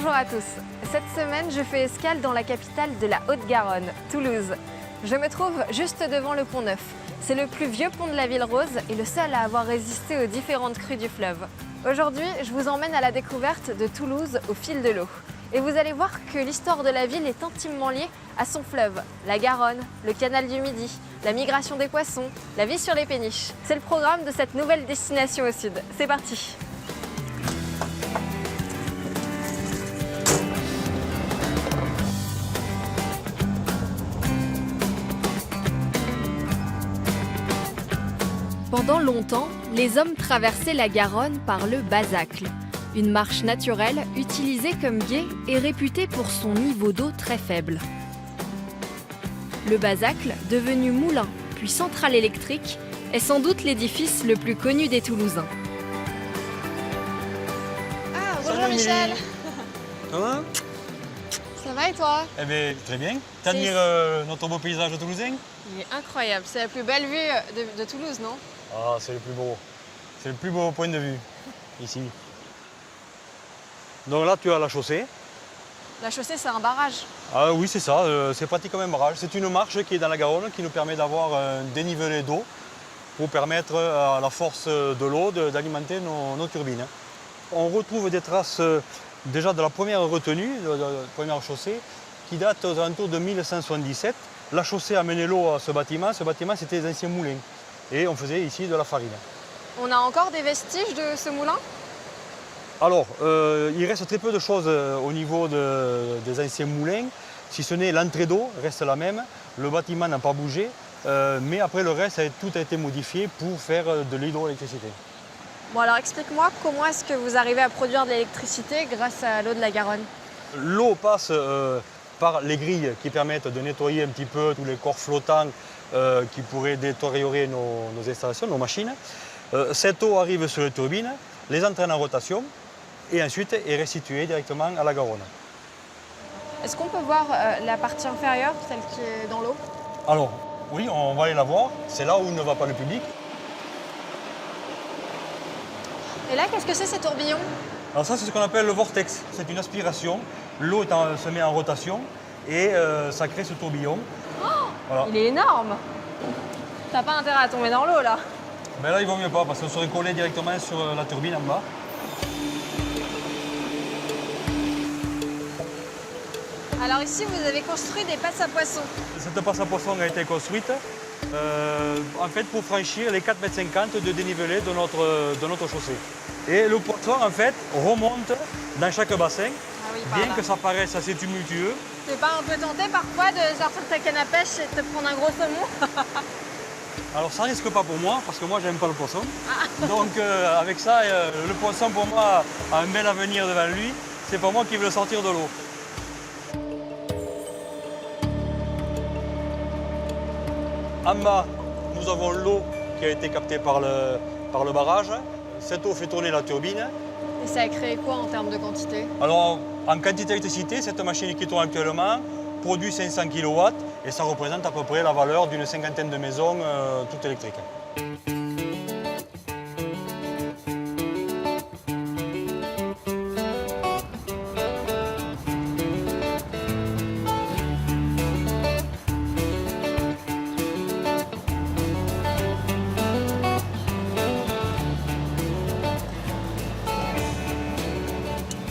Bonjour à tous. Cette semaine, je fais escale dans la capitale de la Haute-Garonne, Toulouse. Je me trouve juste devant le Pont Neuf. C'est le plus vieux pont de la ville rose et le seul à avoir résisté aux différentes crues du fleuve. Aujourd'hui, je vous emmène à la découverte de Toulouse au fil de l'eau. Et vous allez voir que l'histoire de la ville est intimement liée à son fleuve, la Garonne, le canal du Midi, la migration des poissons, la vie sur les péniches. C'est le programme de cette nouvelle destination au sud. C'est parti! Pendant longtemps, les hommes traversaient la Garonne par le Basacle, une marche naturelle utilisée comme gué et réputée pour son niveau d'eau très faible. Le Basacle, devenu moulin puis centrale électrique, est sans doute l'édifice le plus connu des Toulousains. Ah, bonjour Michel. Ça va? Ça va et toi? Eh bien, très bien. T'admires notre beau paysage toulousain? Il est incroyable, c'est la plus belle vue de Toulouse, non? Ah, c'est le plus beau. C'est le plus beau point de vue, ici. Donc là, tu as la chaussée. La chaussée, c'est un barrage. Ah oui, c'est ça, c'est pratiquement un barrage. C'est une marche qui est dans la Garonne qui nous permet d'avoir un dénivelé d'eau pour permettre à la force de l'eau d'alimenter nos turbines. On retrouve des traces déjà de la première retenue, de la première chaussée, qui date aux alentours de 1177. La chaussée a mené l'eau à ce bâtiment. Ce bâtiment, c'était les anciens moulins. Et on faisait ici de la farine. On a encore des vestiges de ce moulin? Alors, il reste très peu de choses au niveau des anciens moulins, si ce n'est l'entrée d'eau reste la même, le bâtiment n'a pas bougé, mais après le reste, tout a été modifié pour faire de l'hydroélectricité. Bon alors explique-moi, comment est-ce que vous arrivez à produire de l'électricité grâce à l'eau de la Garonne? L'eau passe par les grilles qui permettent de nettoyer un petit peu tous les corps flottants qui pourraient détériorer nos installations, nos machines. Cette eau arrive sur les turbines, les entraîne en rotation et ensuite est restituée directement à la Garonne. Est-ce qu'on peut voir la partie inférieure, celle qui est dans l'eau? Alors, oui, on va aller la voir. C'est là où ne va pas le public. Et là, qu'est-ce que c'est ces tourbillons? Alors ça, c'est ce qu'on appelle le vortex. C'est une aspiration. L'eau se met en rotation et ça crée ce tourbillon. Oh, voilà. Il est énorme! T'as pas intérêt à tomber dans l'eau, là? Mais là, il vaut mieux pas parce qu'on serait collé directement sur la turbine en bas. Alors ici, vous avez construit des passes à poissons. Cette passe à poisson a été construite en fait pour franchir les 4,50 m de dénivelé de notre chaussée. Et le poisson en fait remonte dans chaque bassin, bien que ça paraisse assez tumultueux. T'es pas un peu tenté parfois de sortir ta canne à pêche et de te prendre un gros saumon? Alors ça risque pas pour moi, parce que moi j'aime pas le poisson. Donc avec ça, le poisson pour moi a un bel avenir devant lui. C'est pas moi qui veux le sortir de l'eau. En bas, nous avons l'eau qui a été captée par le barrage. Cette eau fait tourner la turbine. Et ça a créé quoi en termes de quantité? Alors, en quantité d'électricité, cette machine qui tourne actuellement produit 500 kW et ça représente à peu près la valeur d'une cinquantaine de maisons toutes électriques.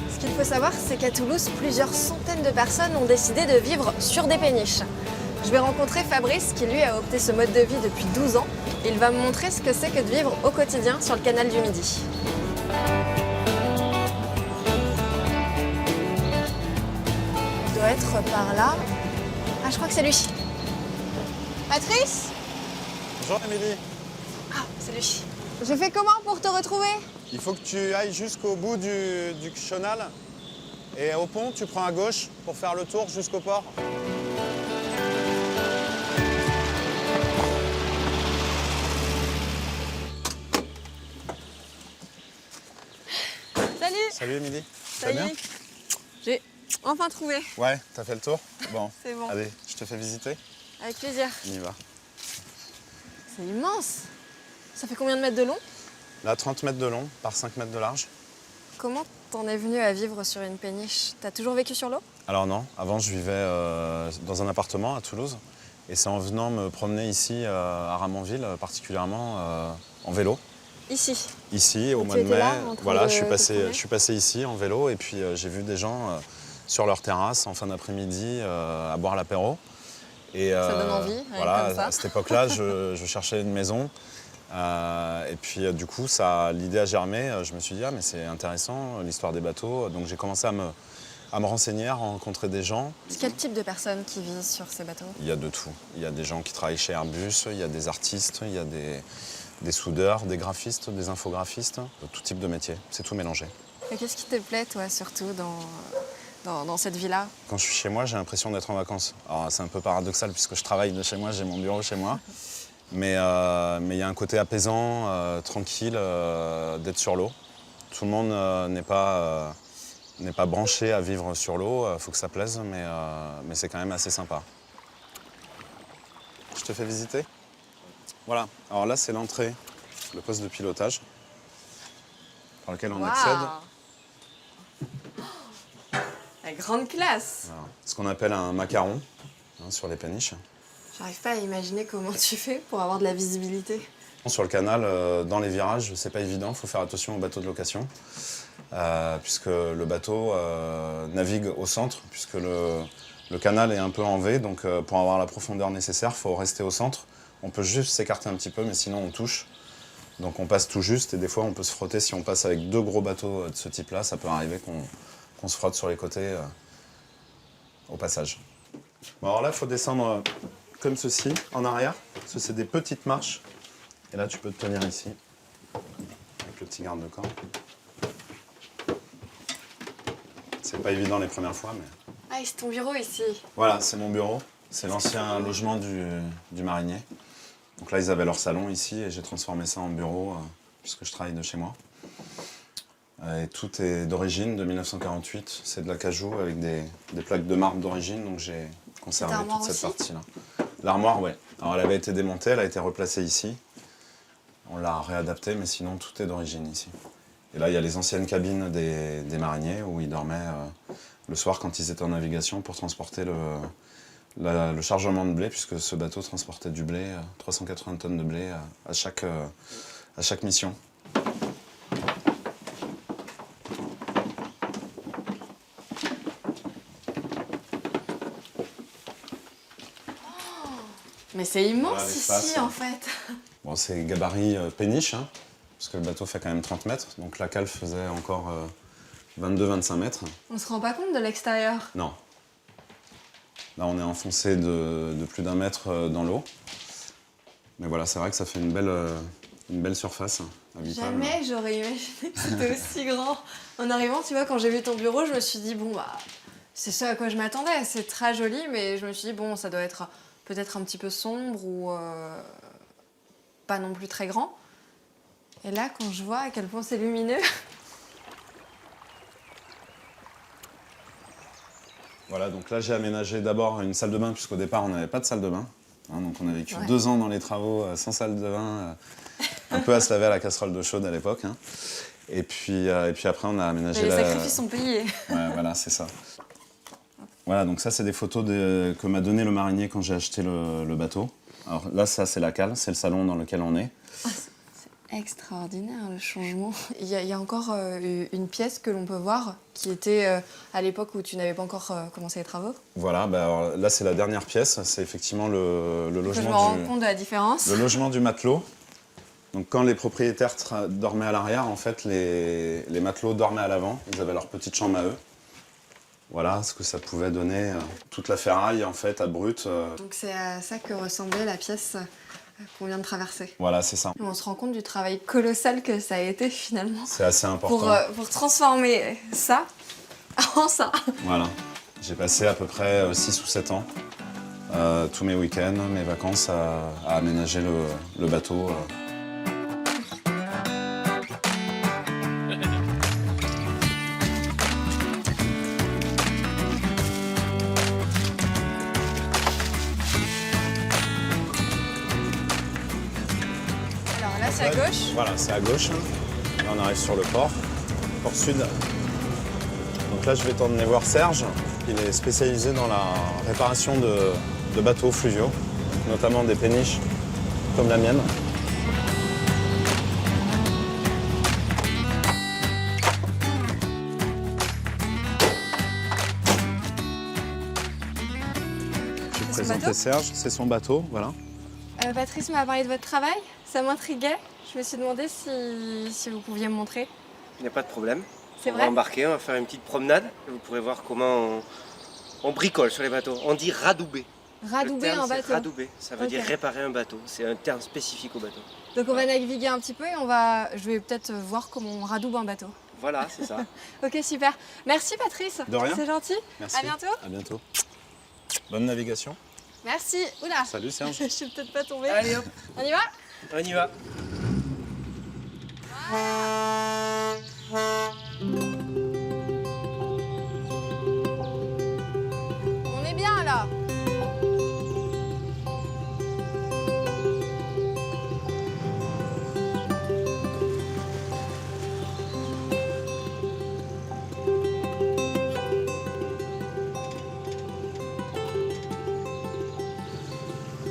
Ce qu'il faut savoir, c'est qu'à Toulouse, plusieurs centaines de personnes ont décidé de vivre sur des péniches. Je vais rencontrer Fabrice qui, lui, a opté ce mode de vie depuis 12 ans. Il va me montrer ce que c'est que de vivre au quotidien sur le canal du Midi. Il doit être par là. Ah, je crois que c'est lui. Patrice? Bonjour Émilie. Ah, c'est lui. Je fais comment pour te retrouver? Il faut que tu ailles jusqu'au bout du chenal et au pont, tu prends à gauche pour faire le tour jusqu'au port. Salut! Salut Émilie. Ça y est, j'ai enfin trouvé. Ouais, t'as fait le tour? Bon. C'est bon. Allez, je te fais visiter. Avec plaisir. On y va. C'est immense. Ça fait combien de mètres de long? Là, 30 mètres de long par 5 mètres de large. Comment t'en es venu à vivre sur une péniche? T'as toujours vécu sur l'eau? Alors non, avant je vivais dans un appartement à Toulouse. Et c'est en venant me promener ici à Ramonville, particulièrement en vélo. Ici? Ici, au mois de mai, voilà, je suis passé ici en vélo et puis j'ai vu des gens sur leur terrasse en fin d'après-midi à boire l'apéro. Et, ça donne envie, voilà, comme ça. À cette époque-là, je cherchais une maison. Et puis du coup, l'idée a germé. Je me suis dit, ah mais c'est intéressant, l'histoire des bateaux. Donc j'ai commencé à me renseigner, à rencontrer des gens. Quel type de personnes qui vivent sur ces bateaux? Il y a de tout. Il y a des gens qui travaillent chez Airbus, il y a des artistes, il y a des soudeurs, des graphistes, des infographistes, tout type de métier. C'est tout mélangé. Et qu'est-ce qui te plaît, toi, surtout dans cette vie-là? Quand je suis chez moi, j'ai l'impression d'être en vacances. Alors c'est un peu paradoxal puisque je travaille de chez moi, j'ai mon bureau chez moi. Mais il y a un côté apaisant, tranquille, d'être sur l'eau. Tout le monde n'est pas branché à vivre sur l'eau, il faut que ça plaise, mais c'est quand même assez sympa. Je te fais visiter? Voilà, alors là c'est l'entrée, le poste de pilotage, par lequel on accède. La grande classe! Voilà. Ce qu'on appelle un macaron sur les péniches. J'arrive pas à imaginer comment tu fais pour avoir de la visibilité. Sur le canal, dans les virages, c'est pas évident, il faut faire attention aux bateaux de location. Puisque le bateau navigue au centre, puisque le canal est un peu en V, donc pour avoir la profondeur nécessaire, il faut rester au centre. On peut juste s'écarter un petit peu, mais sinon on touche. Donc on passe tout juste, et des fois on peut se frotter. Si on passe avec 2 gros bateaux de ce type-là, ça peut arriver qu'on se frotte sur les côtés au passage. Bon, alors là, il faut descendre comme ceci, en arrière, parce que c'est des petites marches. Et là, tu peux te tenir ici, avec le petit garde-corps. C'est pas évident les premières fois, mais... Ah, c'est ton bureau ici. Voilà, c'est mon bureau. C'est l'ancien logement du marinier. Donc là, ils avaient leur salon ici et j'ai transformé ça en bureau puisque je travaille de chez moi. Et tout est d'origine, de 1948. C'est de l'acajou avec des plaques de marbre d'origine, donc j'ai conservé toute cette partie-là. L'armoire, ouais. Alors elle avait été démontée, elle a été replacée ici. On l'a réadaptée, mais sinon tout est d'origine ici. Et là, il y a les anciennes cabines des mariniers où ils dormaient le soir quand ils étaient en navigation pour transporter le chargement de blé, puisque ce bateau transportait du blé, 380 tonnes de blé à chaque mission. Mais c'est immense voilà, ici, en fait. Bon, c'est gabarit péniche, hein, parce que le bateau fait quand même 30 mètres, donc la cale faisait encore 22-25 mètres. On se rend pas compte de l'extérieur? Non. Là, on est enfoncé de plus d'1 mètre dans l'eau. Mais voilà, c'est vrai que ça fait une belle surface habitable. Jamais j'aurais imaginé que c'était aussi grand. En arrivant, tu vois, quand j'ai vu ton bureau, je me suis dit, bon, bah, c'est ce à quoi je m'attendais. C'est très joli, mais je me suis dit, bon, ça doit être peut-être un petit peu sombre ou pas non plus très grand. Et là, quand je vois à quel point c'est lumineux... Voilà, donc là j'ai aménagé d'abord une salle de bain, puisqu'au départ on n'avait pas de salle de bain. Hein, donc on a vécu 2 ans dans les travaux sans salle de bain, un peu à se laver à la casserole d'eau chaude à l'époque. Hein. Et puis après on a aménagé les sacrifices sont payés. Ouais, voilà, c'est ça. Voilà, donc ça c'est des photos que m'a donné le marinier quand j'ai acheté le bateau. Alors là, ça c'est la cale, c'est le salon dans lequel on est. Oh, c'est extraordinaire le changement. Il y a encore une pièce que l'on peut voir qui était à l'époque où tu n'avais pas encore commencé les travaux. Voilà, bah alors, là c'est la dernière pièce, c'est effectivement le logement je me rends compte de la différence. Le logement du matelot. Donc quand les propriétaires dormaient à l'arrière, en fait les matelots dormaient à l'avant, ils avaient leur petite chambre à eux. Voilà ce que ça pouvait donner, toute la ferraille en fait à brut. Donc c'est à ça que ressemblait la pièce qu'on vient de traverser. Voilà, c'est ça. Et on se rend compte du travail colossal que ça a été finalement. C'est assez important. Pour transformer ça en ça. Voilà. J'ai passé à peu près 6 ou 7 ans, tous mes week-ends, mes vacances à aménager le bateau. Alors là, c'est à gauche. Voilà, c'est à gauche. Là, on arrive sur le port sud. Donc là, je vais t'emmener voir Serge. Il est spécialisé dans la réparation de bateaux fluviaux, notamment des péniches comme la mienne. Je vais te présenter Serge, c'est son bateau, voilà. Patrice m'a parlé de votre travail, ça m'intriguait. Je me suis demandé si vous pouviez me montrer. Il n'y a pas de problème. C'est On vrai? va embarquer, on va faire une petite promenade. Vous pourrez voir comment on bricole sur les bateaux. On dit radouber. Radouber Le terme, un c'est bateau. radouber. Ça veut Ok. dire réparer un bateau. C'est un terme spécifique au bateau. Donc on va naviguer un petit peu et je vais peut-être voir comment on radoube un bateau. Voilà, c'est ça. Ok, super. Merci Patrice. De rien. C'est gentil. Merci. À bientôt. À bientôt. Bonne navigation. Merci. Oula. Salut Serge. Je suis peut-être pas tombée. Allez hop, On y va? on y va. On est bien là.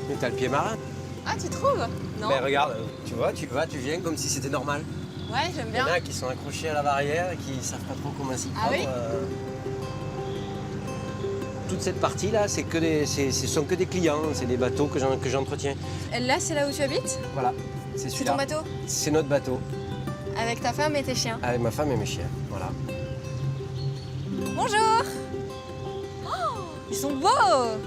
Mais t'as le pied marin. Ah, tu trouves? Non. Mais regarde, tu vois, tu vas, tu viens comme si c'était normal. Ouais, j'aime Il y bien. en a qui sont accrochés à la barrière et qui savent pas trop comment s'y Ah prendre. oui Toute cette partie-là, ce sont que des clients, c'est des bateaux que j'entretiens. Là, c'est là où tu habites? Voilà, c'est C'est ton celui-là. bateau? C'est notre bateau, Avec ta femme et tes chiens. avec ma femme et mes chiens. Voilà. Bonjour. Oh, ils sont beaux.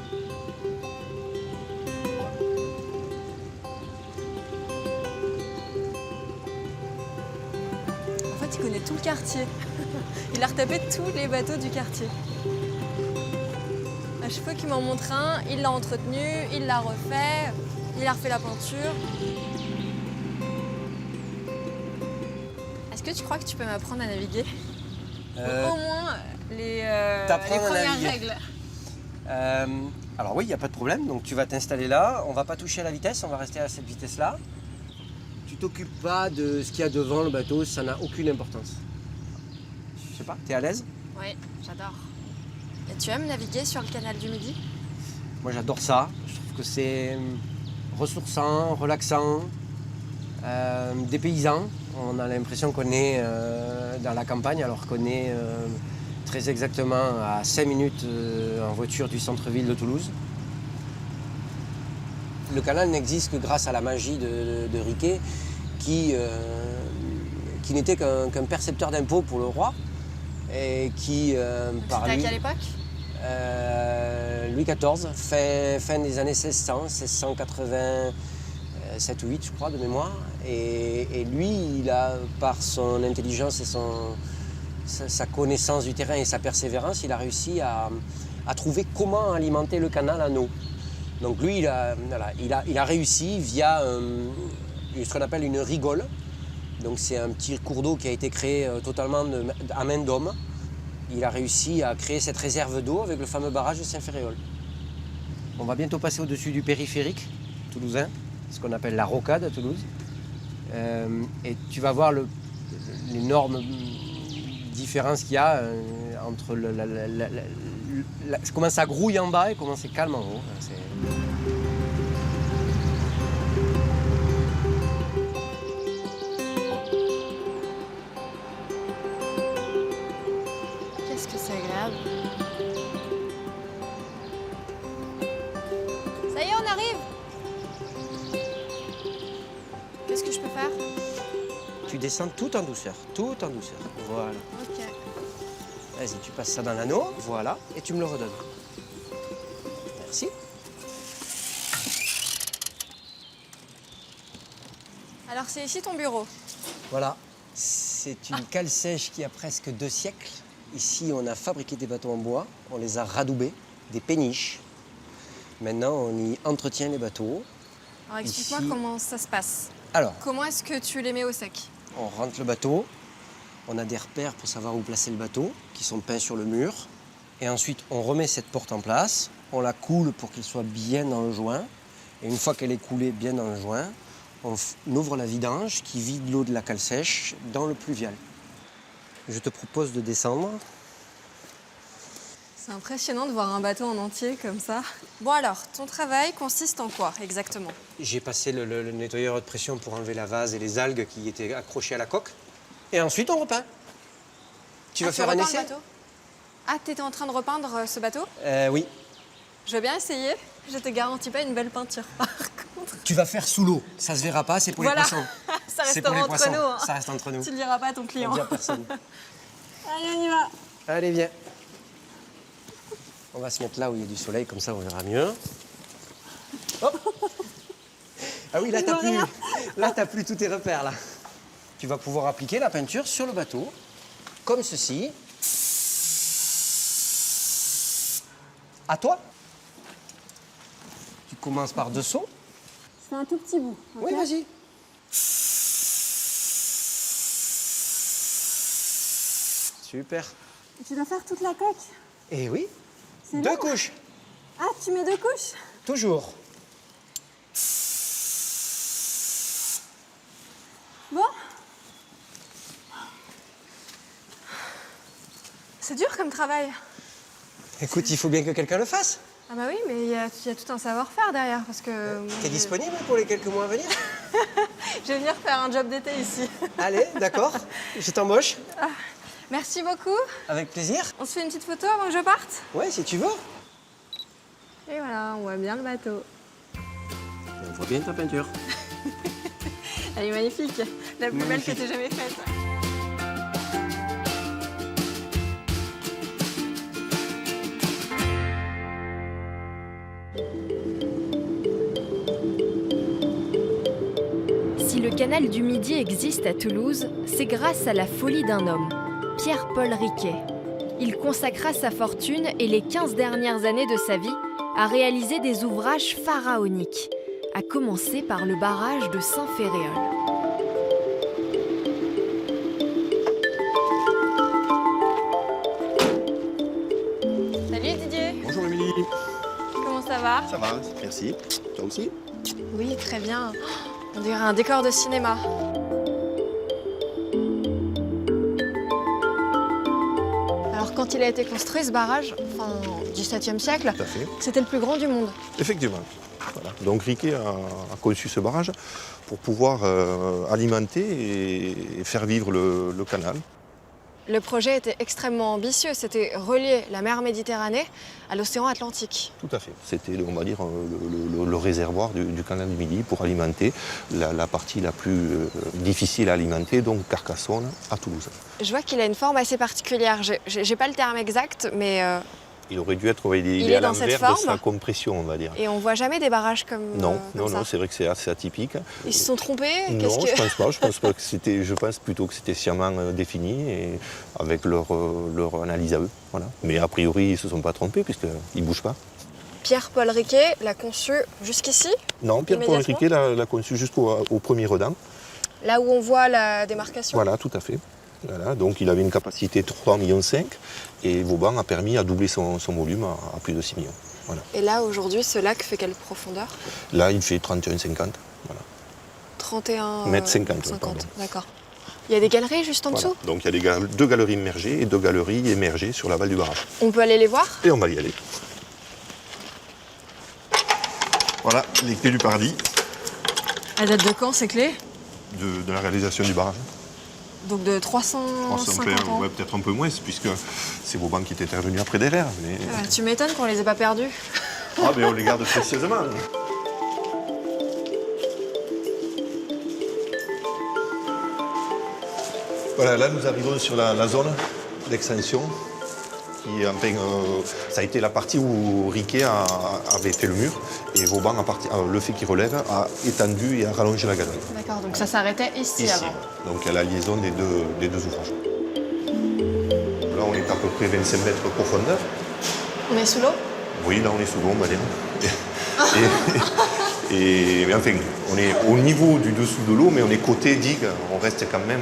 En fait, il connaît tout le quartier. Il a retapé tous les bateaux du quartier. À chaque fois qu'il m'en montre un, il l'a entretenu, il l'a refait, il a refait la peinture. Est-ce que tu crois que tu peux m'apprendre à naviguer? Euh, Au moins les t'apprendre à premières naviguer. règles. Alors oui, il n'y a pas de problème. Donc tu vas t'installer là. On va pas toucher à la vitesse, on va rester à cette vitesse-là. Tu t'occupes pas de ce qu'il y a devant le bateau, ça n'a aucune importance. Je sais pas, t'es à l'aise? Oui, j'adore. Et tu aimes naviguer sur le canal du Midi? Moi j'adore ça. Je trouve que c'est ressourçant, relaxant, dépaysant. On a l'impression qu'on est dans la campagne alors qu'on est très exactement à 5 minutes en voiture du centre-ville de Toulouse. Le canal n'existe que grâce à la magie de Riquet qui n'était qu'un percepteur d'impôts pour le roi et qui par C'était à lui, quelle époque? Louis XIV, fin des années 1600, 1687 ou 8 je crois de mémoire. Et lui, il a, par son intelligence et sa connaissance du terrain et sa persévérance, il a réussi à trouver comment alimenter le canal en eau. Donc lui, il a réussi via ce qu'on appelle une rigole. Donc c'est un petit cours d'eau qui a été créé totalement à main d'homme. Il a réussi à créer cette réserve d'eau avec le fameux barrage de Saint-Ferréol. On va bientôt passer au-dessus du périphérique toulousain, ce qu'on appelle la rocade à Toulouse. Et tu vas voir l'énorme différence qu'il y a entre comment ça grouille en bas et comment c'est calme en haut. Qu'est-ce que c'est agréable. Ça y est, on arrive. Qu'est-ce que je peux faire? Tu descends tout en douceur, tout en douceur. Voilà. Ok. Vas-y, tu passes ça dans l'anneau, voilà, et tu me le redonnes. Merci. Alors c'est ici ton bureau. Voilà, c'est une cale sèche qui a presque 2 siècles. Ici, on a fabriqué des bateaux en bois, on les a radoubés, des péniches. Maintenant, on y entretient les bateaux. Alors explique-moi Ici- comment ça se passe. Alors, Comment est-ce que tu les mets au sec? on rentre le bateau, on a des repères pour savoir où placer le bateau, qui sont peints sur le mur. Et ensuite, on remet cette porte en place, on la coule pour qu'elle soit bien dans le joint. Et une fois qu'elle est coulée bien dans le joint, on ouvre la vidange qui vide l'eau de la cale sèche dans le pluvial. Je te propose de descendre. C'est impressionnant de voir un bateau en entier comme ça. Bon alors, ton travail consiste en quoi exactement? J'ai passé le nettoyeur de pression pour enlever la vase et les algues qui étaient accrochées à la coque. Et ensuite, on repeint. Tu veux faire un repeins essai? le bateau? Ah, t'étais en train de repeindre ce bateau? Oui. Je veux bien essayer. Je te garantis pas une belle peinture, par contre. Tu vas faire sous l'eau. Ça se verra pas, c'est pour Voilà. les poissons. Ça C'est pour restera les entre poissons. nous. Hein. Ça reste entre nous. Tu le diras pas à ton client. On dit à personne. Allez, on y va. Allez, viens. On va se mettre là où il y a du soleil, comme ça on verra mieux. Hop. Ah oui, là t'as plus. Là t'as plus tous tes repères là. Tu vas pouvoir appliquer la peinture sur le bateau, comme ceci. À toi. Tu commences par 2 sauts. Je fais un tout petit bout. Ok. Oui, vas-y. Super. Et tu dois faire toute la coque. Et oui. C'est 2 long. couches. Ah, tu mets 2 couches? Toujours. Bon. C'est dur comme travail. Écoute, il faut bien que quelqu'un le fasse. Ah bah oui, mais il y a tout un savoir-faire derrière, parce que... moi, T'es disponible pour les quelques mois à venir? Je vais venir faire un job d'été ici. Allez, d'accord. Je t'embauche. Merci beaucoup. Avec plaisir. On se fait une petite photo avant que je parte? Ouais, si tu veux. Et voilà, on voit bien le bateau. On voit bien ta peinture. Elle est magnifique. La plus belle Magnifique. que t'aies jamais faite. Si le canal du Midi existe à Toulouse, c'est grâce à la folie d'un homme, Pierre-Paul Riquet. Il consacra sa fortune et les 15 dernières années de sa vie à réaliser des ouvrages pharaoniques, à commencer par le barrage de Saint-Féréol. Salut Didier, Bonjour Émilie. comment ça va? Ça va, merci. Toi aussi? Oui, très bien. On dirait un décor de cinéma. Alors quand il a été construit ce barrage, enfin au XVIIe siècle, Tout à fait. c'était le plus grand du monde. Effectivement. Voilà. Donc Riquet a conçu ce barrage pour pouvoir alimenter et faire vivre le canal. Le projet était extrêmement ambitieux, c'était relier la mer Méditerranée à l'océan Atlantique. Tout à fait. C'était, on va dire, le réservoir du canal du Midi pour alimenter la partie la plus difficile à alimenter, donc Carcassonne à Toulouse. Je vois qu'il a une forme assez particulière, j'ai pas le terme exact, mais Il aurait dû être il est à dans cette l'envers de forme sa compression, on va dire. et on voit jamais des barrages comme Non, comme ça. c'est vrai que c'est assez atypique. Ils se sont trompés? Non, Qu'est-ce que- je pense pas. Je pense plutôt que c'était sciemment défini et avec leur analyse à eux. Voilà. Mais a priori, ils ne se sont pas trompés puisqu'ils ne bougent pas. Pierre-Paul Riquet l'a conçu jusqu'ici, Non, Pierre-Paul Immédiatement Riquet l'a conçu jusqu'au premier redent. là où on voit la démarcation. Voilà, tout à fait. Voilà, donc il avait une capacité de 3,5 millions et Vauban a permis à doubler son volume à plus de 6 millions. Voilà. Et là, aujourd'hui, ce lac fait quelle profondeur? Là, il fait 31,50. Voilà. 31... Mètres 50, pardon. D'accord. Il y a des galeries juste en Voilà. dessous? Donc il y a deux galeries immergées et 2 galeries émergées sur l'aval du barrage. On peut aller les voir? Et on va y aller. Voilà, les clés du paradis Elle date de quand, ces clés? de la réalisation du barrage. Donc de 350 ans. Ouais, peut-être un peu moins, puisque c'est Vauban qui est intervenu après derrière. Mais... Tu m'étonnes qu'on les ait pas perdus. Ah, mais on les garde précieusement. Voilà, là nous arrivons sur la zone d'extension. Ça a été la partie où Riquet avait fait le mur et Vauban, le fait qu'il relève, a étendu et a rallongé la galerie. D'accord, donc ça s'arrêtait ici avant. Donc il y a la liaison des deux ouvrages. Là on est à peu près 25 mètres de profondeur. On est sous l'eau? Oui, là on est sous l'eau, on va dire. Mais enfin, on est au niveau du dessous de l'eau, mais on est côté digue, on reste quand même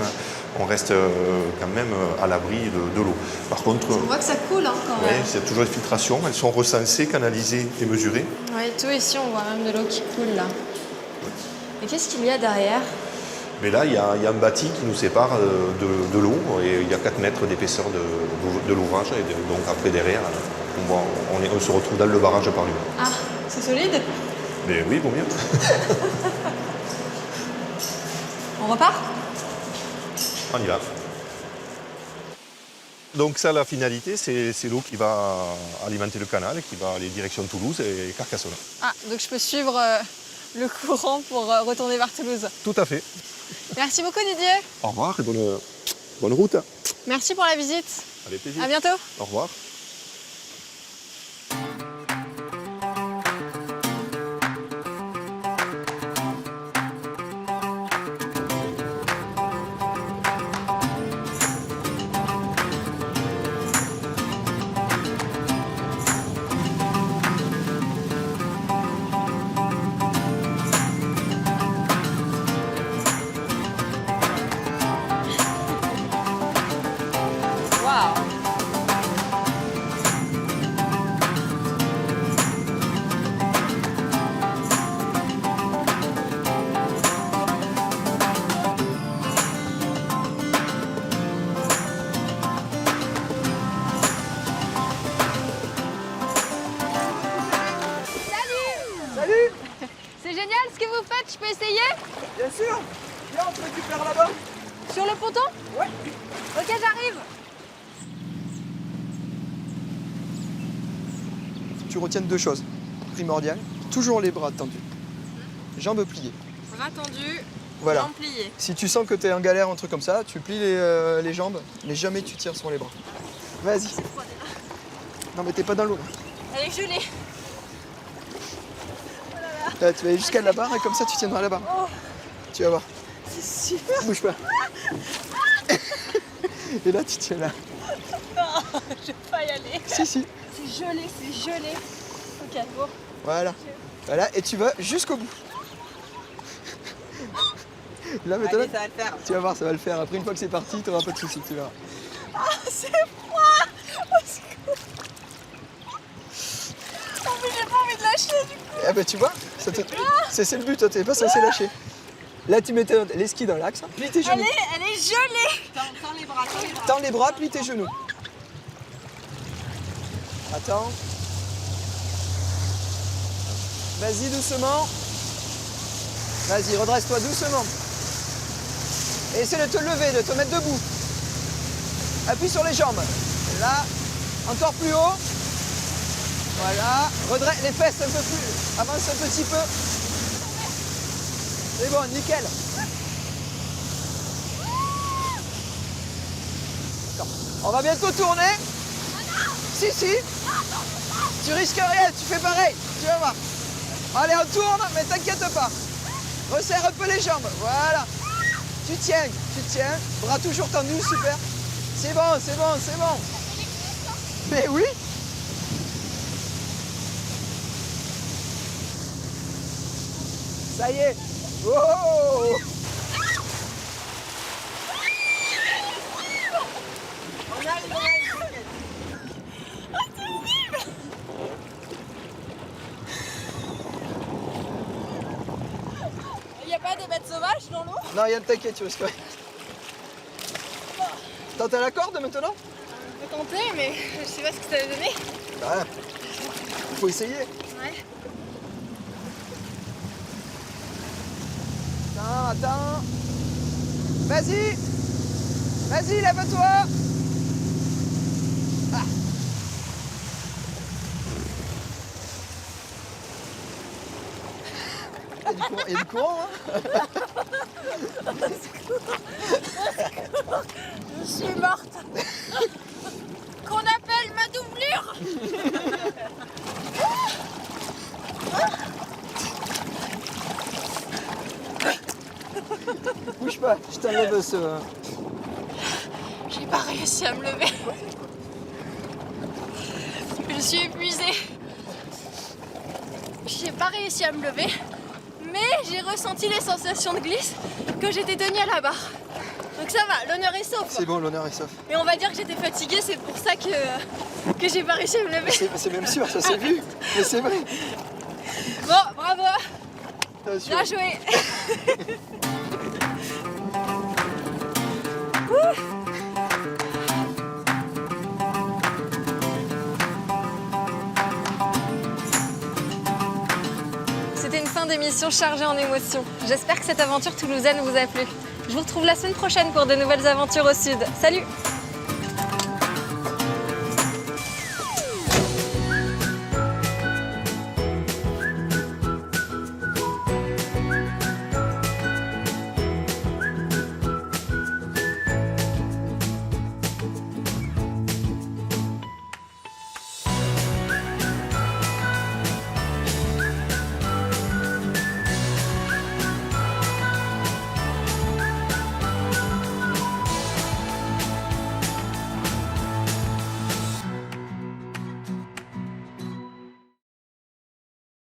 à l'abri de l'eau. Par contre, On voit que ça coule hein, quand ouais, même. il y a toujours des filtrations, elles sont recensées, canalisées et mesurées. Oui, tout ici, on voit même de l'eau qui coule là. Et qu'est-ce qu'il y a derrière? Mais là, il y a un bâti qui nous sépare de l'eau, et il y a 4 mètres d'épaisseur de l'ouvrage, et donc après derrière, On se retrouve dans le barrage par lui. Ah, c'est solide. Mais oui, vaut mieux. On repart? On y va. Donc ça, la finalité, c'est l'eau qui va alimenter le canal, qui va aller direction Toulouse et Carcassonne. Ah, donc je peux suivre le courant pour retourner vers Toulouse. Tout à fait. Merci beaucoup Didier. Au revoir et bonne route. Merci pour la visite. Avec plaisir. À bientôt. Au revoir. Waouh. Salut! C'est génial ce que vous faites, je peux essayer? Bien sûr! Viens, on te récupère là-bas! Sur le ponton? Ouais! Ok, j'arrive. Tu retiennes deux choses primordiales. Toujours les bras tendus. Jambes pliées. Bras tendus, Voilà. jambes pliées. Si tu sens que tu es en galère, un truc comme ça, tu plies les jambes, mais jamais tu tires sur les bras. Vas-y. Non mais t'es pas dans l'eau. Elle est gelée. Là, tu vas aller jusqu'à la barre et comme ça tu tiendras la barre. Tu vas voir. C'est super. Bouge pas. Et là tu tiens là. Non, je vais pas y aller. Si, si. C'est gelé, c'est gelé. Ok, bon. Voilà. Voilà, et tu vas jusqu'au bout. Là maintenant, Allez, ça va le faire. tu vas voir, ça va le faire. Après une fois que c'est parti, tu n'auras pas de soucis, tu verras. Ah, c'est froid. Au secours. Oh, mais j'ai pas envie de lâcher du coup. Eh ben tu vois, c'est le but, toi t'es pas censé lâcher. Là tu mets les skis dans l'axe, plie tes genoux. Elle est gelée. Tends les bras, tends les bras. Tends les bras, plie tes genoux. Attends. Vas-y doucement. Vas-y, redresse-toi doucement. Et essaie de te lever, de te mettre debout. Appuie sur les jambes. Là, encore plus haut. Voilà. Redresse les fesses un peu plus. Avance un petit peu. C'est bon, nickel. D'accord. On va bientôt tourner. Si, si. Tu risques rien, tu fais pareil. Tu vas voir. Allez, on tourne, mais t'inquiète pas. Resserre un peu les jambes. Voilà. Tu tiens. Bras toujours tendus, super. C'est bon, c'est bon, c'est bon. Mais oui. Ça y est. Oh! On arrive. Il n'y a pas des bêtes sauvages dans l'eau? Non, Yann, t'inquiète, tu risques rien. T'as la corde maintenant? On peut tenter, mais je sais pas ce que ça va donner. Bah, il faut essayer. Ouais. Attends. Vas-y. Vas-y, lève-toi. Ah. Il y a du courant, hein? Je suis morte. Qu'on appelle ma doublure. Bouge pas, je t'enlève ce... J'ai pas réussi à me lever. Je suis épuisée. J'ai pas réussi à me lever, mais j'ai ressenti les sensations de glisse que j'étais tenue à la barre. Donc ça va, l'honneur est sauf. C'est bon, l'honneur est sauf. Mais on va dire que j'étais fatiguée, c'est pour ça que j'ai pas réussi à me lever. C'est même sûr, ça s'est vu. Mais c'est vrai. Bon, bravo. Attention. Bien joué. C'était une fin d'émission chargée en émotions. J'espère que cette aventure toulousaine vous a plu. Je vous retrouve la semaine prochaine pour de nouvelles aventures au sud. Salut!